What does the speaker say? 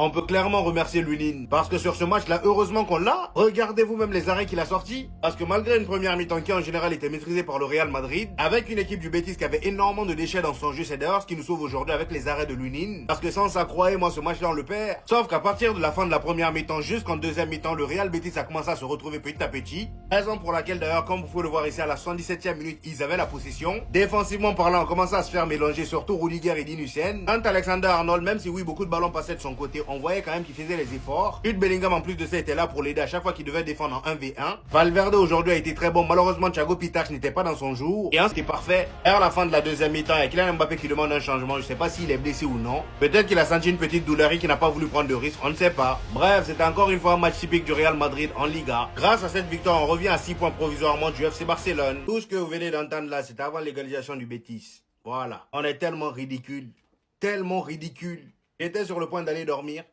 On peut clairement remercier Lunin, parce que sur ce match-là, heureusement qu'on l'a. Regardez-vous même les arrêts qu'il a sortis, parce que malgré une première mi-temps qui en général était maîtrisée par le Real Madrid, avec une équipe du Betis qui avait énormément de déchets dans son jeu, c'est d'ailleurs ce qui nous sauve aujourd'hui avec les arrêts de Lunin, parce que sans ça, croyez-moi, ce match-là on le perd. Sauf qu'à partir de la fin de la première mi-temps jusqu'en deuxième mi-temps, le Real Betis a commencé à se retrouver petit à petit, raison pour laquelle d'ailleurs, comme vous pouvez le voir ici à la 77e minute, ils avaient la possession. Défensivement parlant, on commençait à se faire mélanger, surtout Rudiger et Dinucien. Quant à Alexander Arnold, même si oui, beaucoup de ballons passaient de son côté, on voyait quand même qu'il faisait les efforts. Jude Bellingham en plus de ça était là pour l'aider à chaque fois qu'il devait défendre en 1v1. Valverde aujourd'hui a été très bon, malheureusement Thiago Pitache n'était pas dans son jour. Et ce qui est parfait, vers la fin de la deuxième mi-temps, il y a Kylian Mbappé qui demande un changement, je sais pas s'il est blessé ou non. Peut-être qu'il a senti une petite douleur et qu'il n'a pas voulu prendre de risque, on ne sait pas. Bref, c'était encore une fois un match typique du Real Madrid en Liga. Grâce à cette victoire, on revient à 6 points provisoirement du FC Barcelone. Tout ce que vous venez d'entendre là, c'était avant l'égalisation du Betis. Voilà. On est tellement ridicule. Tellement ridicule. J'étais sur le point d'aller dormir.